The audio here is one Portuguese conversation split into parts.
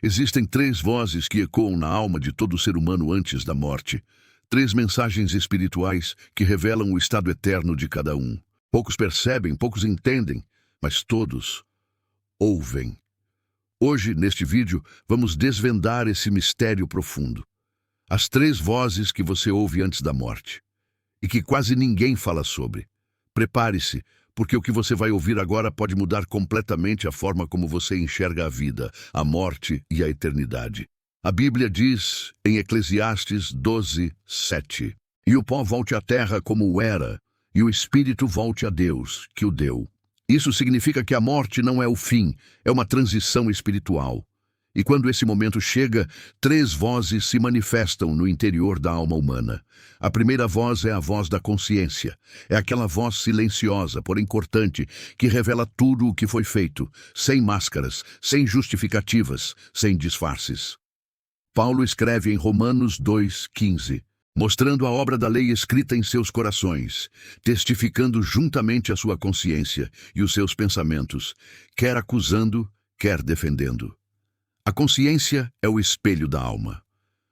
Existem três vozes que ecoam na alma de todo ser humano antes da morte. Três mensagens espirituais que revelam o estado eterno de cada um. Poucos percebem, poucos entendem, mas todos ouvem. Hoje, neste vídeo, vamos desvendar esse mistério profundo. As três vozes que você ouve antes da morte e que quase ninguém fala sobre. Prepare-se, porque o que você vai ouvir agora pode mudar completamente a forma como você enxerga a vida, a morte e a eternidade. A Bíblia diz em Eclesiastes 12:7: "E o pó volte à terra como era, e o espírito volte a Deus, que o deu." Isso significa que a morte não é o fim, é uma transição espiritual. E quando esse momento chega, três vozes se manifestam no interior da alma humana. A primeira voz é a voz da consciência. É aquela voz silenciosa, porém cortante, que revela tudo o que foi feito, sem máscaras, sem justificativas, sem disfarces. Paulo escreve em Romanos 2:15, mostrando a obra da lei escrita em seus corações, testificando juntamente a sua consciência e os seus pensamentos, quer acusando, quer defendendo. A consciência é o espelho da alma.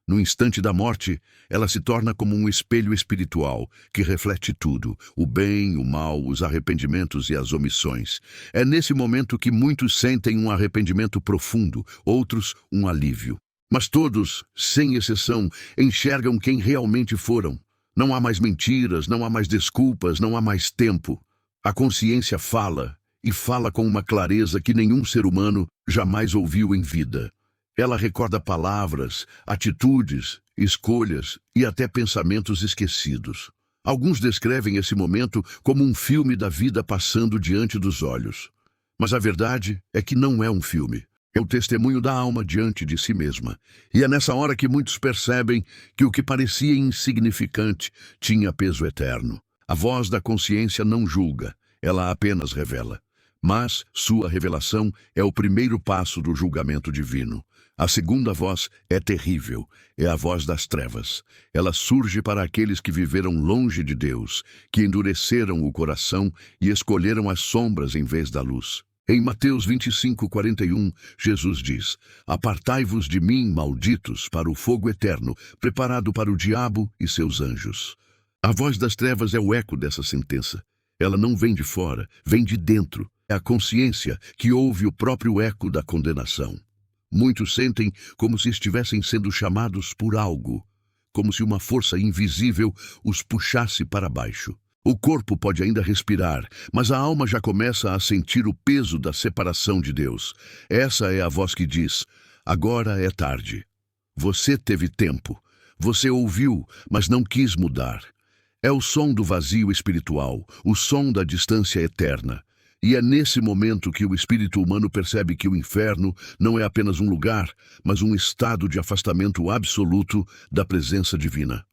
No instante da morte, ela se torna como um espelho espiritual que reflete tudo, o bem, o mal, os arrependimentos e as omissões. É nesse momento que muitos sentem um arrependimento profundo, outros um alívio. Mas todos, sem exceção, enxergam quem realmente foram. Não há mais mentiras, não há mais desculpas, não há mais tempo. A consciência fala, e fala com uma clareza que nenhum ser humano jamais ouviu em vida. Ela recorda palavras, atitudes, escolhas e até pensamentos esquecidos. Alguns descrevem esse momento como um filme da vida passando diante dos olhos. Mas a verdade é que não é um filme. É o testemunho da alma diante de si mesma. E é nessa hora que muitos percebem que o que parecia insignificante tinha peso eterno. A voz da consciência não julga, ela apenas revela. Mas sua revelação é o primeiro passo do julgamento divino. A segunda voz é terrível, é a voz das trevas. Ela surge para aqueles que viveram longe de Deus, que endureceram o coração e escolheram as sombras em vez da luz. Em Mateus 25:41, Jesus diz: "Apartai-vos de mim, malditos, para o fogo eterno, preparado para o diabo e seus anjos." A voz das trevas é o eco dessa sentença. Ela não vem de fora, vem de dentro. É a consciência que ouve o próprio eco da condenação. Muitos sentem como se estivessem sendo chamados por algo, como se uma força invisível os puxasse para baixo. O corpo pode ainda respirar, mas a alma já começa a sentir o peso da separação de Deus. Essa é a voz que diz: "Agora é tarde." Você teve tempo. Você ouviu, mas não quis mudar. É o som do vazio espiritual, o som da distância eterna. E é nesse momento que o espírito humano percebe que o inferno não é apenas um lugar, mas um estado de afastamento absoluto da presença divina.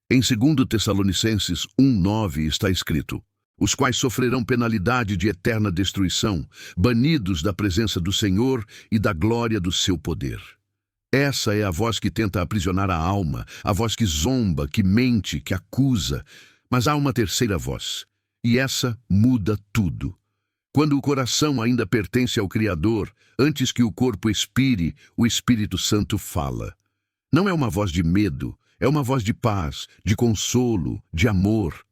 Em 2 Tessalonicenses 1:9 está escrito: "Os quais sofrerão penalidade de eterna destruição, banidos da presença do Senhor e da glória do seu poder." Essa é a voz que tenta aprisionar a alma, a voz que zomba, que mente, que acusa. Mas há uma terceira voz, e essa muda tudo. Quando o coração ainda pertence ao Criador, antes que o corpo expire, o Espírito Santo fala. Não é uma voz de medo, é uma voz de paz, de consolo, de amor.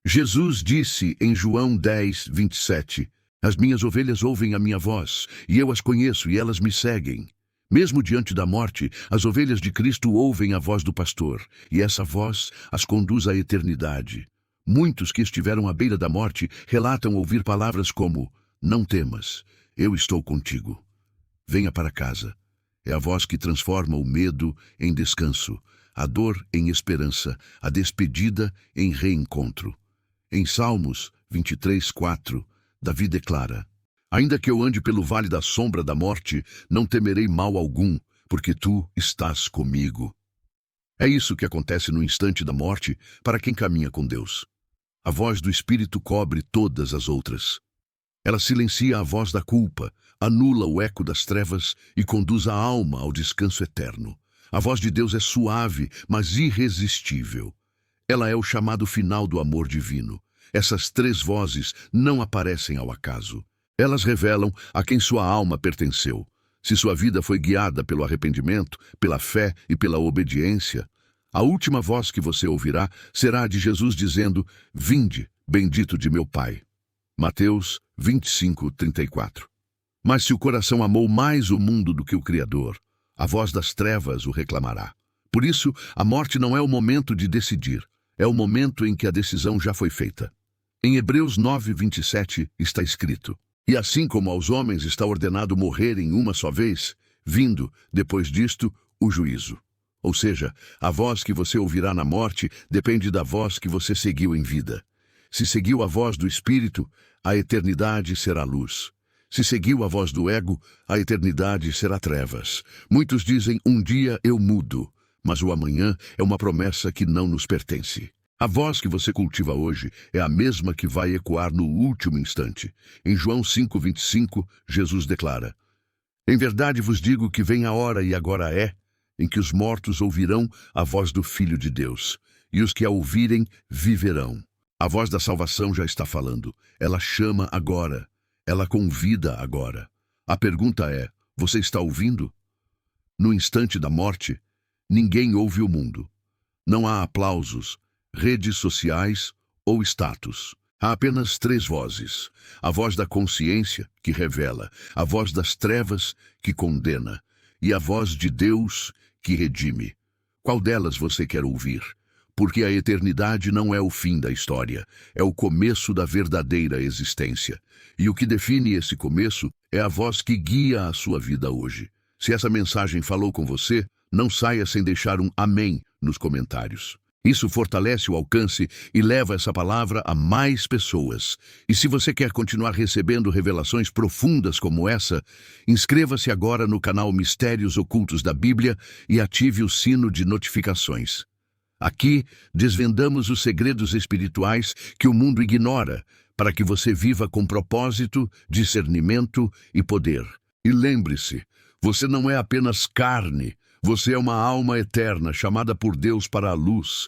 Jesus disse em João 10:27, "As minhas ovelhas ouvem a minha voz, e eu as conheço e elas me seguem." Mesmo diante da morte, as ovelhas de Cristo ouvem a voz do pastor, e essa voz as conduz à eternidade. Muitos que estiveram à beira da morte relatam ouvir palavras como: "Não temas, eu estou contigo. Venha para casa." É a voz que transforma o medo em descanso, a dor em esperança, a despedida em reencontro. Em Salmos 23:4, Davi declara: "Ainda que eu ande pelo vale da sombra da morte, não temerei mal algum, porque tu estás comigo." É isso que acontece no instante da morte para quem caminha com Deus. A voz do Espírito cobre todas as outras. Ela silencia a voz da culpa, anula o eco das trevas e conduz a alma ao descanso eterno. A voz de Deus é suave, mas irresistível. Ela é o chamado final do amor divino. Essas três vozes não aparecem ao acaso. Elas revelam a quem sua alma pertenceu. Se sua vida foi guiada pelo arrependimento, pela fé e pela obediência, a última voz que você ouvirá será a de Jesus dizendo: Vinde, bendito de meu Pai. Mateus 25:34. Mas se o coração amou mais o mundo do que o Criador, a voz das trevas o reclamará. Por isso, a morte não é o momento de decidir, é o momento em que a decisão já foi feita. Em Hebreus 9:27 está escrito: E assim como aos homens está ordenado morrerem uma só vez, vindo, depois disto, o juízo. Ou seja, a voz que você ouvirá na morte depende da voz que você seguiu em vida. Se seguiu a voz do Espírito, a eternidade será luz. Se seguiu a voz do ego, a eternidade será trevas. Muitos dizem: um dia eu mudo, mas o amanhã é uma promessa que não nos pertence. A voz que você cultiva hoje é a mesma que vai ecoar no último instante. Em João 5:25, Jesus declara: Em verdade vos digo que vem a hora, e agora é, em que os mortos ouvirão a voz do Filho de Deus, e os que a ouvirem viverão. A voz da salvação já está falando. Ela chama agora. Ela convida agora. A pergunta é: você está ouvindo? No instante da morte, ninguém ouve o mundo. Não há aplausos, redes sociais ou status. Há apenas 3 vozes: a voz da consciência, que revela, a voz das trevas, que condena, e a voz de Deus, que redime. Qual delas você quer ouvir? Porque a eternidade não é o fim da história, é o começo da verdadeira existência. E o que define esse começo é a voz que guia a sua vida hoje. Se essa mensagem falou com você, não saia sem deixar um amém nos comentários. Isso fortalece o alcance e leva essa palavra a mais pessoas. E se você quer continuar recebendo revelações profundas como essa, inscreva-se agora no canal Mistérios Ocultos da Bíblia e ative o sino de notificações. Aqui, desvendamos os segredos espirituais que o mundo ignora, para que você viva com propósito, discernimento e poder. E lembre-se, você não é apenas carne, você é uma alma eterna chamada por Deus para a luz.